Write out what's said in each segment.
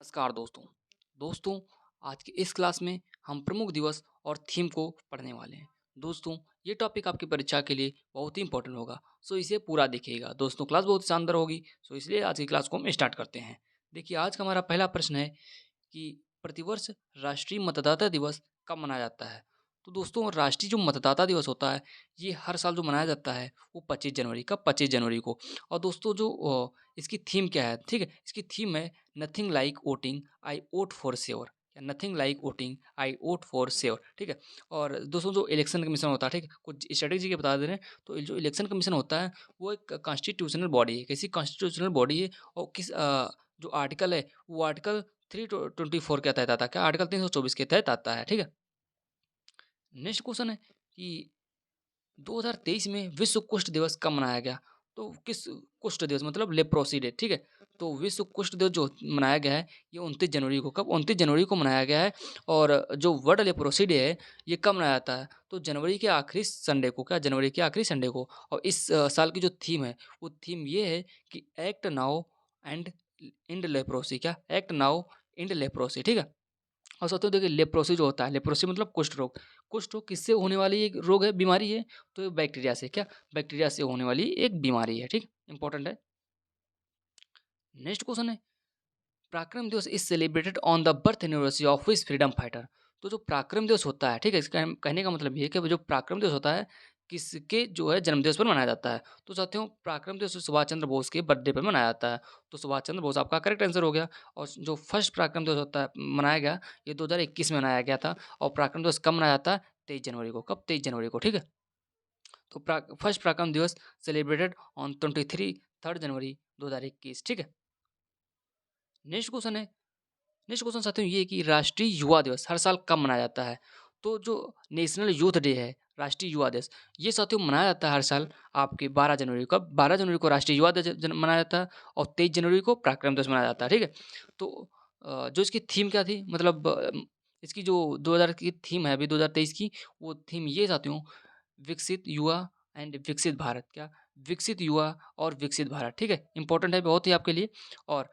नमस्कार दोस्तों आज की इस क्लास में हम प्रमुख दिवस और थीम को पढ़ने वाले हैं। दोस्तों, ये टॉपिक आपकी परीक्षा के लिए बहुत ही इंपॉर्टेंट होगा, सो इसे पूरा देखिएगा। दोस्तों, क्लास बहुत शानदार होगी, सो इसलिए आज की क्लास को हम स्टार्ट करते हैं। देखिए, आज का हमारा पहला प्रश्न है कि प्रतिवर्ष राष्ट्रीय मतदाता दिवस कब मनाया जाता है? तो दोस्तों, राष्ट्रीय जो मतदाता दिवस होता है, ये हर साल जो मनाया जाता है, वो 25 जनवरी का 25 जनवरी को। और दोस्तों, जो इसकी थीम क्या है, ठीक है? इसकी थीम है nothing like voting, I vote for sure. या nothing like voting, I vote for sure, ठीक है? और दोस्तों, जो इलेक्शन कमीशन होता है, ठीक है? कुछ स्ट्रेटेजी के बता दे रहे हैं, तो जो इलेक्शन कमीशन होता है, वो एक कॉन्स्टिट्यूशनल बॉडी है। कैसी कॉन्स्टिट्यूशनल बॉडी है? और किस जो आर्टिकल है, वो आर्टिकल 324 के तहत आता है। क्या आर्टिकल 324 के तहत आता है, ठीक है? नेक्स्ट क्वेश्चन है कि 2023 में विश्व कुष्ठ दिवस कब मनाया गया? तो किस कुष्ठ दिवस मतलब लेप्रोसी डे, ठीक है? तो विश्व कुष्ठ दिवस जो मनाया गया है, ये 29 जनवरी को, कब? 29 जनवरी को मनाया गया है। और जो वर्ल्ड लेप्रोसी डे है, ये कब मनाया जाता है? तो जनवरी के आखिरी संडे को। क्या? जनवरी के आखिरी संडे को। और इस साल की जो थीम है, वो थीम ये है कि act now and end leprosy. क्या? एक्ट नाउ इंड लेप्रोसी, ठीक है? और साथियों, देखिए, लेप्रोसी जो होता है, लेप्रोसी मतलब कुष्ठ रोग। कुष्ठ रोग किससे होने वाली एक रोग है, बीमारी है? तो ये बैक्टीरिया से। क्या? बैक्टीरिया से होने वाली एक बीमारी है, ठीक? इंपॉर्टेंट है। नेक्स्ट क्वेश्चन है, पराक्रम दिवस is celebrated on the birth anniversary of his freedom fighter. तो जो पराक्रम दिवस होता है, ठीक है, इसका कहने का मतलब ये है कि वो जो पराक्रम दिवस होता है, किसके जो है जन्मदिवस पर मनाया जाता है? तो साथियों, पराक्रम दिवस सुभाष चंद्र बोस के बर्थडे पर मनाया जाता है। तो सुभाष चंद्र बोस आपका करेक्ट आंसर हो गया। और जो फर्स्ट पराक्रम दिवस होता है, मनाया गया, ये 2021 में मनाया गया था। और पराक्रम दिवस कब मनाया जाता है? 23 जनवरी को। कब? 23 जनवरी को, ठीक है? तो फर्स्ट पराक्रम दिवस सेलिब्रेटेड ऑन 3 जनवरी 2021, ठीक है? नेक्स्ट क्वेश्चन है, नेक्स्ट क्वेश्चन साथियों ये है कि राष्ट्रीय युवा दिवस हर साल कब मनाया जाता है? तो जो नेशनल यूथ डे है, राष्ट्रीय युवा दिवस, ये साथियों मनाया जाता है हर साल आपके 12 जनवरी को। कब? 12 जनवरी को राष्ट्रीय युवा दिवस मनाया जाता है। और 23 जनवरी को पराक्रम दिवस मनाया जाता है, ठीक है? तो जो इसकी थीम क्या थी, मतलब इसकी जो 2000 की थीम है, अभी 2023 की, वो थीम ये साथियों, विकसित युवा एंड विकसित भारत। क्या? विकसित युवा और विकसित भारत, ठीक है? इंपॉर्टेंट है बहुत ही आपके लिए। और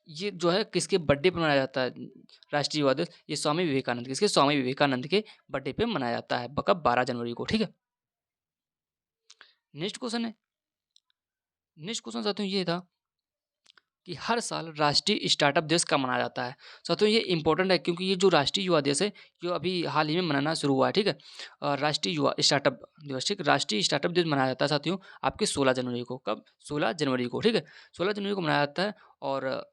ये जो है किसके बर्थडे पे मनाया जाता है राष्ट्रीय युवा दिवस? ये स्वामी विवेकानंद, किसके? स्वामी विवेकानंद के बर्थडे पे मनाया जाता है। कब? 12 जनवरी को, ठीक है? नेक्स्ट क्वेश्चन है, नेक्स्ट क्वेश्चन साथियों ये था कि हर साल राष्ट्रीय स्टार्टअप दिवस कब मनाया जाता है? साथियों, ये इंपॉर्टेंट है क्योंकि ये जो राष्ट्रीय युवा दिवस है, ये अभी हाल ही में मनाना शुरू हुआ है, ठीक है? राष्ट्रीय युवा स्टार्टअप दिवस, ठीक? राष्ट्रीय स्टार्टअप दिवस मनाया जाता है साथियों आपके 16 जनवरी को। कब? 16 जनवरी को, ठीक है? 16 जनवरी को मनाया जाता है। और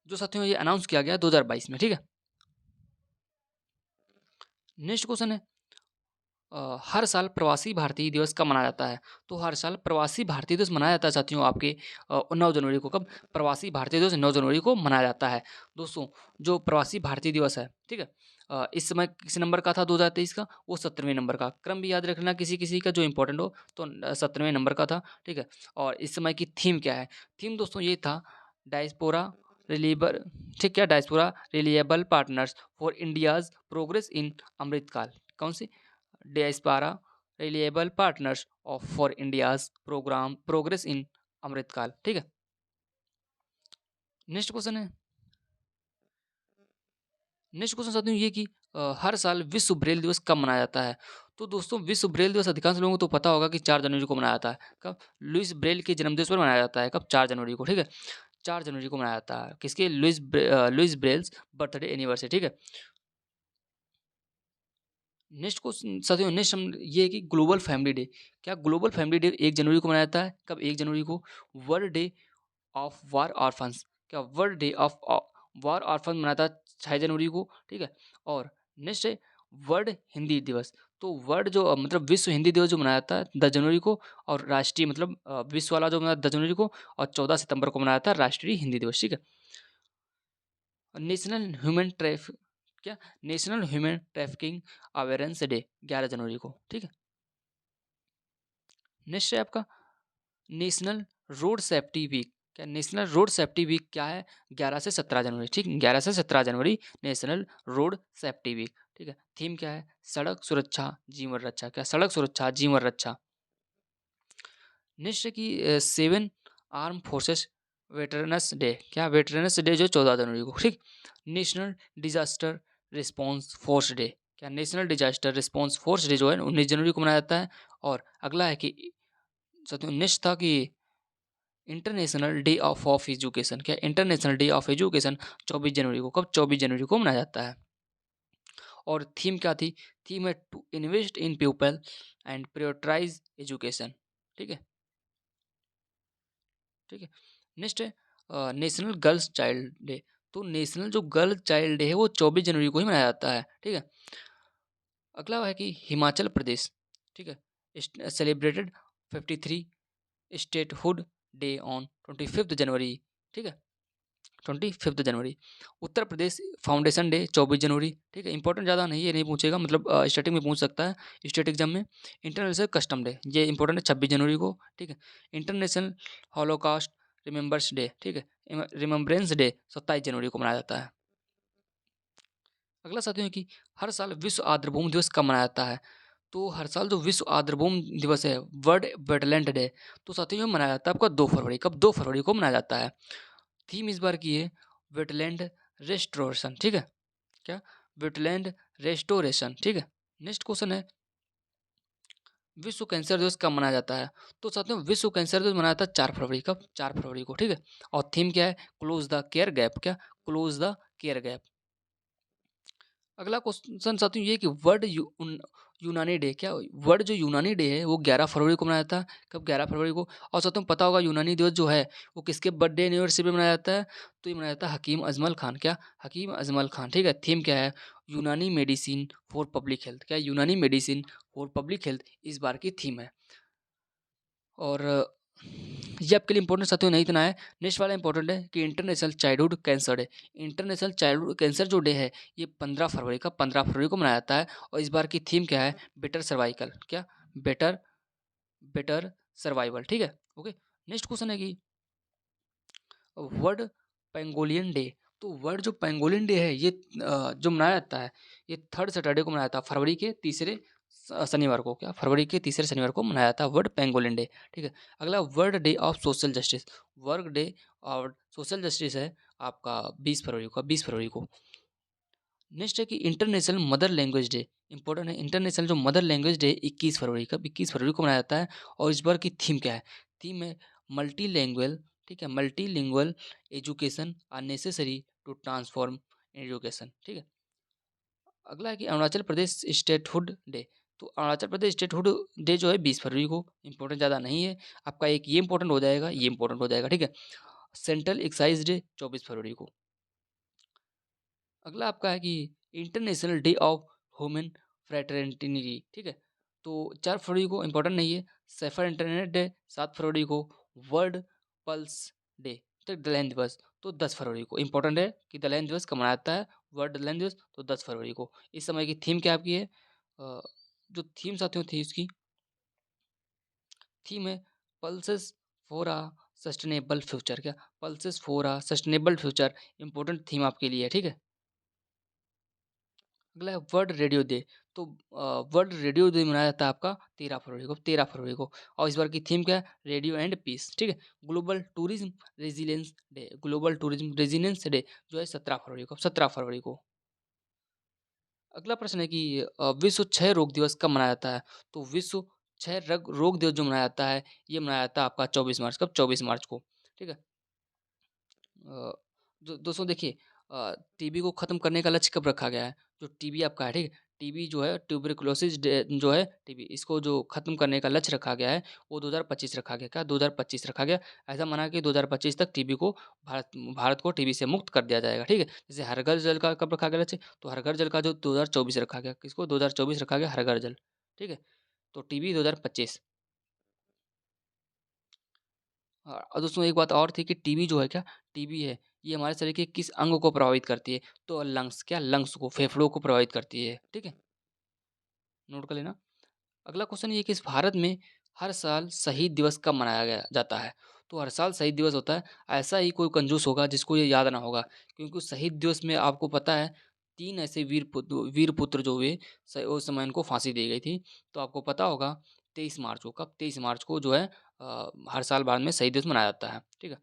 जो साथियों ये अनाउंस किया गया 2022 में, ठीक है? नेक्स्ट क्वेश्चन है, हर साल प्रवासी भारतीय दिवस कब मनाया जाता है? तो हर साल प्रवासी भारतीय दिवस मनाया जाता है साथियों आपके 9 जनवरी को। कब? प्रवासी भारतीय दिवस 9 जनवरी को मनाया जाता है। दोस्तों, जो प्रवासी भारतीय दिवस है, ठीक है, इस समय किस नंबर का था 2023 का? वो 17वें नंबर का। क्रम भी याद रखना किसी किसी का जो इंपॉर्टेंट हो, तो 17वें नंबर का था, ठीक है? और इस समय की थीम क्या है? थीम दोस्तों ये था, डायस्पोरा रिलीबर, ठीक है? Diaspora reliable partners for India's progress in Amritkaal. कौन सी? Diaspora reliable partners of for India's program progress in Amritkaal, ठीक है? नेक्स्ट क्वेश्चन है, नेक्स्ट क्वेश्चन साथियों ये कि हर साल विश्व ब्रेल दिवस कब मनाया जाता है? तो दोस्तों, विश्व ब्रेल दिवस अधिकांश लोगों को तो पता होगा कि 4 जनवरी को मनाया जाता है। कब? लुइस ब्रेल के जन्मदिवस पर मनाया जाता है। कब? 4 जनवरी को, ठीक है? 4 जनवरी को मनाया जाता है। किसके? लुइस ब्रेल्स बर्थडे एनिवर्सरी, ठीक है? नेक्स्ट क्वेश्चन साथियों, नेक्स्ट हम ये है कि ग्लोबल फैमिली डे। क्या? ग्लोबल फैमिली डे 1 जनवरी को मनाया जाता है। कब? 1 जनवरी को। World day of war orphans. क्या? World day of war orphan मनाता है 6 जनवरी को, ठीक है? और नेक्स्ट है वर्ल्ड हिंदी दिवस। तो वर्ल्ड जो मतलब विश्व हिंदी दिवस जो मनाया जाता है 10 जनवरी को। और राष्ट्रीय मतलब विश्व वाला जो मनाया 10 जनवरी को। और 14 सितंबर को मनाया जाता है राष्ट्रीय हिंदी दिवस, ठीक है? नेशनल ह्यूमन ट्रैफ क्या? National human trafficking awareness day 11 जनवरी को, ठीक है? नेक्स्ट है आपका नेशनल रोड सेफ्टी वीक। क्या? नेशनल रोड सेफ्टी वीक क्या है? 11 से 17 जनवरी, ठीक? 11 से 17 जनवरी नेशनल रोड सेफ्टी वीक, ठीक है? थीम क्या है? सड़क सुरक्षा जीवन रक्षा। क्या? सड़क सुरक्षा जीवन रक्षा। नेक्स्ट है कि 7 आर्म फोर्सेस वेटरनस डे, क्या वेटरनस डे जो 14 जनवरी को, ठीक। National disaster response force day, क्या national disaster response force day जो है 19 जनवरी को मनाया जाता है। और अगला है कि साथियों नेक्स्ट था कि इंटरनेशनल डे ऑफ एजुकेशन, क्या इंटरनेशनल डे ऑफ एजुकेशन 24 जनवरी को, कब 24 जनवरी को मनाया जाता है। और थीम क्या थी, थीम है to invest in people and prioritise education, ठीक है, ठीक है। नेक्स्ट है नेशनल गर्ल्स चाइल्ड डे, तो नेशनल जो गर्ल चाइल्ड डे है वो 24 जनवरी को ही मनाया जाता है, ठीक है। अगला है कि हिमाचल प्रदेश, ठीक है, सेलिब्रेटेड 53 स्टेटहुड डे ऑन 25 जनवरी, ठीक है, 25 जनवरी। उत्तर प्रदेश फाउंडेशन डे 24 जनवरी, ठीक है, इंपॉर्टेंट ज़्यादा नहीं है, नहीं पूछेगा, मतलब स्टैटिक में पूछ सकता है स्टेट एग्जाम में। इंटरनेशनल कस्टम डे, ये इंपॉर्टेंट है 26 जनवरी को, ठीक है। इंटरनेशनल हॉलोकास्ट रिमेंबर्स डे, ठीक है, रिमेम्बरेंस डे 27 जनवरी को मनाया जाता है। अगला साथियों है कि हर साल विश्व आर्द्रभूमि दिवस कब मनाया जाता है, तो हर साल जो विश्व आर्द्रभूमि दिवस है, वर्ल्ड वेटलैंड डे, तो साथियों ये मनाया जाता है आपका 2 फरवरी, कब 2 फरवरी को मनाया जाता है। थीम इस बार की है वेटलैंड रेस्टोरेशन, ठीक है, क्या वेटलैंड रेस्टोरेशन, ठीक है। नेक्स्ट क्वेश्चन है विश्व कैंसर दिवस कब मनाया जाता है, तो साथियों विश्व कैंसर दिवस मनाया जाता है 4 फरवरी, कब 4 फरवरी को, ठीक है। और थीम क्या है, क्लोज द केयर गैप, क्या क्लोज द केयर गैप। अगला क्वेश्चन साथियों ये कि यूनानी डे, क्या वर्ड जो यूनानी डे है वो 11 फरवरी को मनाया जाता है, कब 11 फरवरी को। और साथियों पता होगा यूनानी दिवस जो है वो किसके बर्थडे एनिवर्सरी पे मनाया जाता है, तो ये मनाया जाता है हकीम अजमल खान, क्या हकीम अजमल खान, ठीक है। थीम क्या है, यूनानी मेडिसिन फॉर पब्लिक हेल्थ, क्या यूनानी मेडिसिन फॉर पब्लिक हेल्थ इस बार की थीम है। और ये आपके लिए इंपॉर्टेंट साथियों नहीं इतना है। नेक्स्ट वाला इंपॉर्टेंट है कि international childhood cancer day, international childhood cancer जो डे है ये 15 फरवरी को मनाया जाता है। और इस बार की थीम क्या है, बेटर सर्वाइकल, क्या बेटर बेटर सर्वाइवल, ठीक है, ओके। नेक्स्ट क्वेश्चन है कि वर्ल्ड पेंगोलियन डे, तो वर्ल्ड जो पेंगोलियन डे है ये जो मनाया जाता है ये 3rd सैटरडे को मनाया जाता है, फरवरी के तीसरे शनिवार को, क्या फरवरी के तीसरे शनिवार को मनाया जाता है वर्ल्ड पेंगोलियन डे, ठीक है। अगला world day of social justice, world day और सोशल जस्टिस है आपका 20 फरवरी को। नेक्स्ट है कि international mother language day, important है, इंटरनेशनल जो मदर लैंग्वेज डे 21 फरवरी का 21 फरवरी को मनाया जाता है। और इस बार की थीम क्या है, थीम है मल्टी लैंग्वेज, ठीक है, multilingual education are necessary to transform education, ठीक है। अगला है कि अरुणाचल प्रदेश स्टेटहुड डे, तो अरुणाचल प्रदेश स्टेटहुड डे जो है 20 फरवरी को, इंपॉर्टेंट ज़्यादा नहीं है आपका, एक ये इंपॉर्टेंट हो जाएगा, ये इंपॉर्टेंट हो जाएगा, ठीक है। सेंट्रल एक्साइज डे 24 फरवरी को। अगला आपका है कि international day of human fraternity, ठीक है, तो 4 फरवरी को, इंपॉर्टेंट नहीं है। सैफर इंटरनेट डे 7 फरवरी को। वर्ल्ड पल्स डे, तो दलैन दिवस तो 10 फरवरी को, इंपॉर्टेंट है कि दलैन दिवस कब मनाया जाता है, वर्ल्ड दलैन दिवस तो 10 फरवरी को। इस समय की थीम क्या आपकी है, जो थीम साथियों थी इसकी थीम है pulses for a sustainable future, क्या pulses for a sustainable future important theme आपके लिए है, ठीक है। अगला है वर्ल्ड रेडियो डे, तो वर्ल्ड रेडियो डे मनाया जाता है आपका 13 फरवरी को। और इस बार की थीम क्या है, रेडियो एंड पीस, ठीक है। Global tourism resilience day, global tourism resilience day जो है 17 फरवरी को। अगला प्रश्न है कि विश्व क्षय रोग दिवस कब मनाया जाता है, तो विश्व क्षय रोग दिवस जो मनाया जाता है ये मनाया जाता है आपका 24 मार्च, कब 24 मार्च को, ठीक है। अ, दोस्तों देखिए, टीबी को ख़त्म करने का लक्ष्य कब रखा गया है? जो टीबी आपका है, ठीक है? टीबी जो है ट्यूबरकुलोसिस जो है टीबी, इसको जो ख़त्म करने का लक्ष्य रखा गया है वो 2025 रखा गया। क्या 2025 रखा गया? ऐसा माना कि 2025 तक टीबी को भारत को टीबी से मुक्त कर दिया जाएगा, ठीक है? जैसे हर घर जल का कब रखा गया लक्ष्य? तो हर घर जल का जो 2024 रखा गया, किसको 2024 रखा गया हर घर जल, ठीक है? तो टीबी 2025। हाँ, और दोस्तों एक बात और थी कि टीबी जो है, क्या टीबी है ये हमारे शरीर के किस अंग को प्रभावित करती है, तो लंग्स, क्या लंग्स को, फेफड़ों को प्रभावित करती है, ठीक है, नोट कर लेना। अगला क्वेश्चन ये कि इस भारत में हर साल शहीद दिवस कब मनाया गया जाता है, तो हर साल शहीद दिवस होता है। ऐसा ही कोई कंजूस होगा जिसको ये याद ना होगा, क्योंकि उस शहीद दिवस में आपको पता है 3 ऐसे वीर पुत्र जो हुए, उस समय इनको फांसी दी गई थी। तो आपको पता होगा 23 मार्च को, कब 23 मार्च को जो है हर साल बाद में शहीद दिवस मनाया जाता है, ठीक है।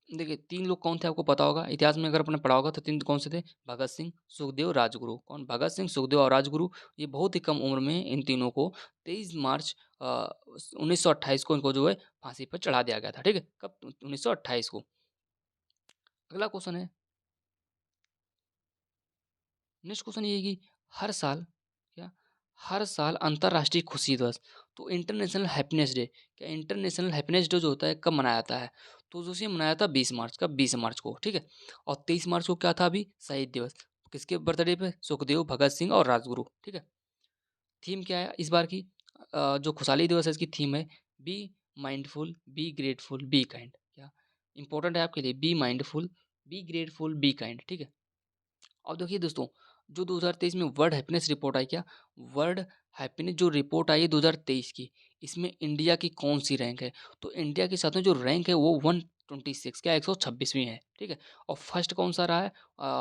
देखिए 3 लोग कौन थे आपको पता होगा, इतिहास में अगर आपने पढ़ा होगा तो 3 कौन से थे? भगत सिंह, सुखदेव, राजगुरु। कौन? भगत सिंह, सुखदेव और राजगुरु। ये बहुत ही कम उम्र में इन तीनों को 23 मार्च 1928 को इनको जो है फांसी पर चढ़ा दिया गया था, ठीक है? कब? 1928 को। अगला क्वेश्चन है, नेक्स्ट क्वेश्चन ये है कि हर साल क्या हर साल अंतर्राष्ट्रीय खुशी दिवस, तो इंटरनेशनल हैप्पीनेस डे, क्या इंटरनेशनल हैप्पीनेस डे जो होता है कब मनाया जाता है? तो जो ये मनाया था 20 मार्च का, 20 मार्च को, ठीक है। और 23 मार्च को क्या था अभी? शहीद दिवस। किसके बर्थडे पे? सुखदेव, भगत सिंह और राजगुरु, ठीक है। थीम क्या है इस बार की? जो खुशहाली दिवस है इसकी थीम है be mindful, be grateful, be kind. क्या इंपॉर्टेंट है आपके लिए? Be mindful, be grateful, be kind, ठीक है। अब देखिए दोस्तों, जो 2023 में वर्ल्ड हैप्पीनेस रिपोर्ट आई, क्या वर्ल्ड हैप्पीनेस जो रिपोर्ट आई है 2023 की, इसमें इंडिया की कौन सी रैंक है? तो इंडिया के साथ में जो रैंक है वो 126, क्या 126वीं है, ठीक है। और फर्स्ट कौन सा रहा है?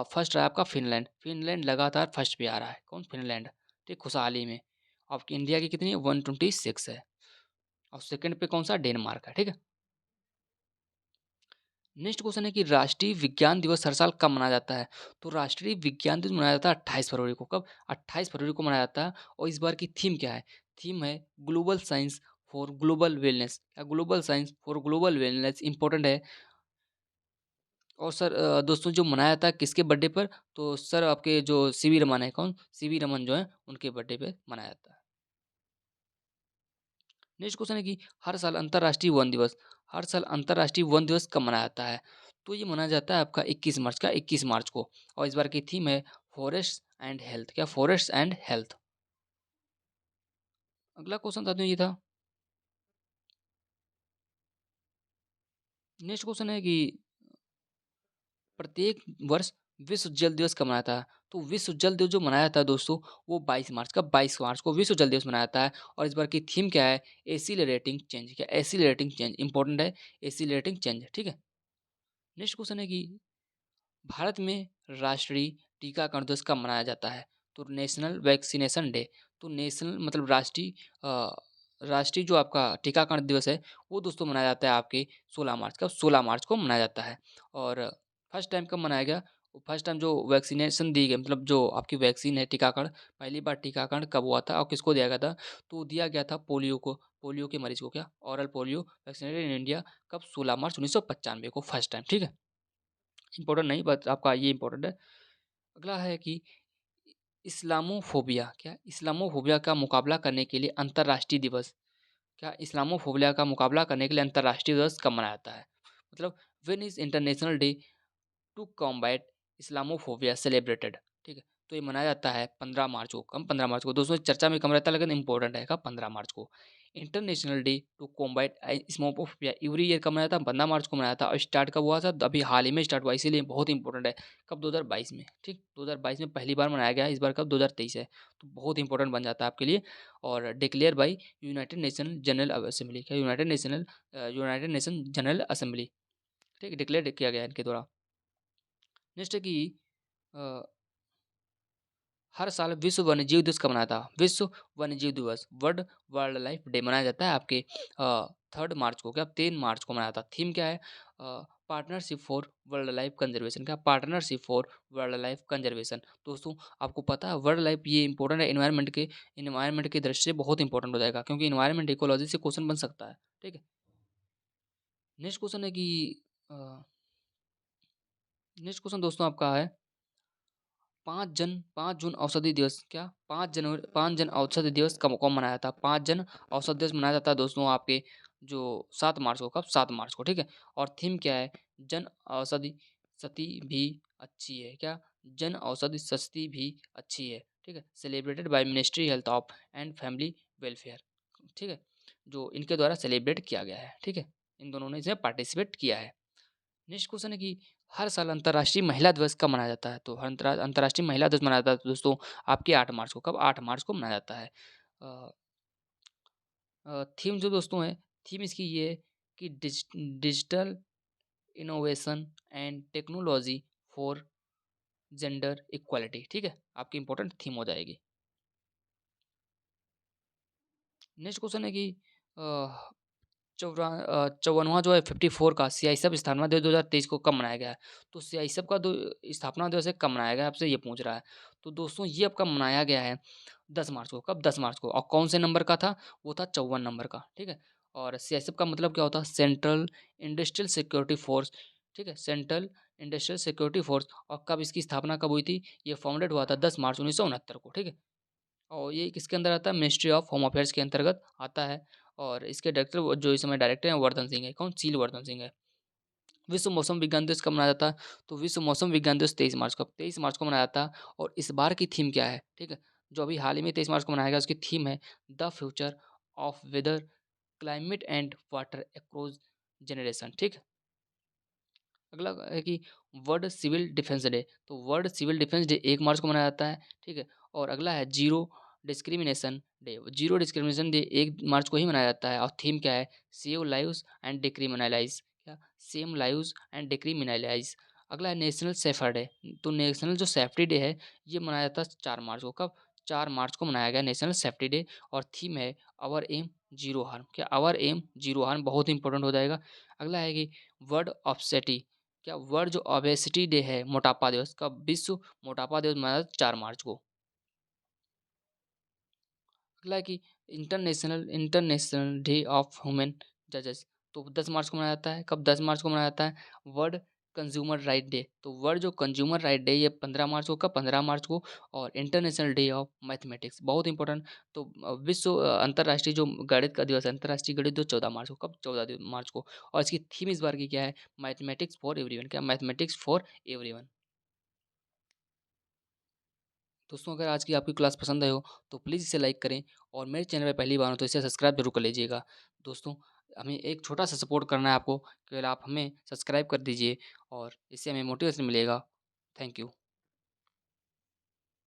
फर्स्ट रहा है आपका फिनलैंड। फिनलैंड लगातार फर्स्ट पे आ रहा है। कौन? फिनलैंड, ठीक, खुशहाली में। आपकी इंडिया की कितनी है? 126 है। और सेकंड पे कौन सा? डेनमार्क है, ठीक है। नेक्स्ट क्वेश्चन है कि राष्ट्रीय विज्ञान दिवस हर साल कब मनाया जाता है? तो राष्ट्रीय विज्ञान दिवस मनाया जाता है 28 फरवरी को। कब? 28 फरवरी को मनाया जाता है। और इस बार की थीम क्या है? थीम है global science for global wellness. क्या global science for global wellness important है। और सर दोस्तों जो मनाया जाता है किसके बर्थडे पर? तो सर आपके जो सीवी रमन है, कौन? सीवी रमन जो है उनके बर्थडे पे मनाया जाता है। नेक्स्ट क्वेश्चन है कि हर साल अंतर्राष्ट्रीय वन दिवस, हर साल अंतर्राष्ट्रीय वन दिवस कब मनाया जाता है? तो ये मनाया जाता है आपका 21 मार्च का, 21 मार्च को। और इस बार की थीम है फॉरेस्ट एंड हेल्थ। क्या? Forest and health. अगला क्वेश्चन साथियों ये था। नेक्स्ट क्वेश्चन है कि प्रत्येक वर्ष विश्व जल दिवस कब मनाया था? तो विश्व जल दिवस जो मनाया था दोस्तों, वो 22 मार्च का, 22 मार्च को विश्व जल दिवस मनाया था। और इस बार की थीम क्या है? Accelerating change. क्या? एसिलरेटिंग चेंज इंपॉर्टेंट है। एसिलरेटिंग चेंज, ठीक है। नेक्स्ट क्वेश्चन है कि भारत में राष्ट्रीय टीकाकरण दिवस कब मनाया जाता है? तो नेशनल वैक्सीनेशन डे। तो नेशनल मतलब राष्ट्रीय राष्ट्रीय जो आपका टीकाकरण दिवस है वो दोस्तों मनाया जाता है आपके 16 मार्च का, 16 मार्च को मनाया जाता है। और फर्स्ट टाइम कब मनाया गया? फर्स्ट टाइम जो वैक्सीनेशन दी गई, मतलब जो आपकी वैक्सीन है टीकाकरण, पहली बार टीकाकरण कब हुआ था और किसको दिया गया था? तो दिया गया था पोलियो को, पोलियो के मरीज को। क्या? Oral polio vaccinated in India. कब? 16 मार्च 1995 को फर्स्ट टाइम, ठीक है। इम्पोर्टेंट नहीं, बट आपका ये इम्पोर्टेंट है। अगला है कि इस्लामोफोबिया। क्या? इस्लामोफोबिया का मुकाबला करने के लिए अंतर्राष्ट्रीय दिवस, क्या इस्लामोफोबिया का मुकाबला करने के लिए अंतर्राष्ट्रीय दिवस कब मनाया जाता है? मतलब when is international day to combat Islamophobia celebrated, ठीक है। तो ये मनाया जाता है 15 मार्च को। कम 15 मार्च को दोस्तों, चर्चा में कम रहता है लेकिन इंपॉर्टेंट है। कब? 15 मार्च को। International day to combat Islamophobia every year कब मनाया था? 15 मार्च को मनाया था। और स्टार्ट कब हुआ था? तो अभी हाल ही में स्टार्ट हुआ, इसीलिए बहुत इंपॉर्टेंट है। कब? 2022 में, ठीक, 2022 में पहली बार मनाया गया है। इस बार कब? 2023 है। तो बहुत इंपॉर्टेंट बन जाता है आपके लिए। और declare by United nation general assembly. क्या? यूनाइटेड नेशन जनरल असेंबली, ठीक, डिक्लेयर किया गया है इनके द्वारा। नेक्स्ट है कि अ, हर साल विश्व वन्यजीव दिवस कब मनाया था? विश्व वन्यजीव दिवस, वर्ल्ड वाइल्ड लाइफ डे मनाया जाता है आपके 3 मार्च को। क्या? 3 मार्च को मनाया था। थीम क्या है? Partnership for world life conservation. क्या? Partnership for world life conservation. दोस्तों आपको पता है वर्ल्ड लाइफ ये इंपॉर्टेंट है, इन्वायरमेंट के दृष्टि से बहुत इंपॉर्टेंट हो जाएगा, क्योंकि इन्वायरमेंट इकोलॉजी से क्वेश्चन बन सकता है, ठीक है। नेक्स्ट क्वेश्चन है कि नेक्स्ट क्वेश्चन दोस्तों आपका है 5 जून औषधि दिवस। क्या? 5 जन औषधि दिवस कब कब मनाया था? 5 जन औषधि दिवस मनाया जाता है दोस्तों आपके जो 7 मार्च को। कब? 7 मार्च को, ठीक है। और थीम क्या है? जन औषधि सस्ती भी अच्छी है। क्या? जन औषधि सस्ती भी अच्छी है, ठीक है। Celebrated by ministry health of and family welfare, ठीक है। जो इनके द्वारा सेलिब्रेट किया गया है, ठीक है। इन दोनों ने इसमें पार्टिसिपेट किया है। नेक्स्ट क्वेश्चन है कि हर साल अंतर्राष्ट्रीय महिला दिवस कब मनाया जाता है? तो अंतर्राष्ट्रीय महिला दिवस मनाया जाता है दोस्तों आपके 8 मार्च को। कब? 8 मार्च को मनाया जाता है। थीम जो दोस्तों है, थीम इसकी ये है कि digital innovation and technology for gender equality, ठीक है। आपकी इंपॉर्टेंट थीम हो जाएगी। नेक्स्ट क्वेश्चन है कि 54वां जो है 54 का सीआईएसएफ स्थापना दिवस 2023 को कब मनाया गया है? तो सीआईएसएफ का दो स्थापना दिवस है कब मनाया गया है आपसे ये पूछ रहा है। तो दोस्तों ये आपका मनाया गया है 10 मार्च को। कब? 10 मार्च को। और कौन से नंबर का था? वो था 54 नंबर का, ठीक है? और सीआईएसएफ का मतलब क्या होता है? सेंट्रल इंडस्ट्रियल सिक्योरिटी फोर्स, ठीक है? Central industrial security force. और कब इसकी स्थापना कब हुई थी? ये फाउंडेड हुआ था 10 मार्च 1969 को, ठीक है? और ये किसके अंदर आता है? मिनिस्ट्री ऑफ होम अफेयर्स के अंतर्गत आता है। और इसके डायरेक्टर जो इस समय डायरेक्टर हैं वर्धन सिंह है। कौन? सील वर्धन सिंह है। विश्व मौसम विज्ञान दिवस कब मनाया जाता है? तो विश्व मौसम विज्ञान दिवस 23 मार्च को, 23 मार्च को मनाया जाता है। और इस बार की थीम क्या है? ठीक है, जो अभी हाल ही में 23 मार्च को मनाया गया उसकी थीम है the future of weather, climate and water across generation, ठीक है। अगला है कि वर्ल्ड सिविल डिफेंस डे। तो world civil defence day 1 March को मनाया जाता है, ठीक है। और अगला है zero discrimination day. Zero discrimination day 1 March को ही मनाया जाता है। और थीम क्या है? सेव लाइव्स एंड डिक्रिमिनलाइज, क्या? Same lives and decriminalise. अगला है नेशनल सेफर डे। तो नेशनल जो सेफ्टी डे है ये मनाया जाता है 4 मार्च को। कब? 4 मार्च को मनाया गया नेशनल सेफ्टी डे। और थीम है आवर एम जीरो हार्म। क्या? आवर एम जीरो हार्म बहुत इंपॉर्टेंट हो जाएगा। अगला है कि वर्ड ऑब्सेटी। क्या? वर्ल्ड जो ओबेसिटी डे है, मोटापा दिवस, का विश्व मोटापा दिवस मनाया 4 मार्च को। अगला है कि international international day of human जजेस। तो 10 मार्च को मनाया जाता है। कब? 10 मार्च को मनाया जाता है। World consumer right day. तो वर्ल्ड जो कंज्यूमर राइट डे ये 15 मार्च को। कब? 15 मार्च को। और इंटरनेशनल डे ऑफ मैथमेटिक्स बहुत इंपॉर्टेंट। तो विश्व अंतर्राष्ट्रीय जो गणित का दिवस है, अंतर्राष्ट्रीय गणित जो 14 मार्च को। कब? 14 मार्च को। और इसकी थीम इस बार की क्या है? Mathematics for everyone. क्या? Mathematics for everyone. दोस्तों अगर आज की आपकी क्लास पसंद आई हो तो प्लीज़ इसे लाइक करें। और मेरे चैनल पे पहली बार हो तो इसे सब्सक्राइब जरूर कर लीजिएगा। दोस्तों हमें एक छोटा सा सपोर्ट करना है आपको, केवल आप हमें सब्सक्राइब कर दीजिए और इससे हमें मोटिवेशन मिलेगा। Thank you.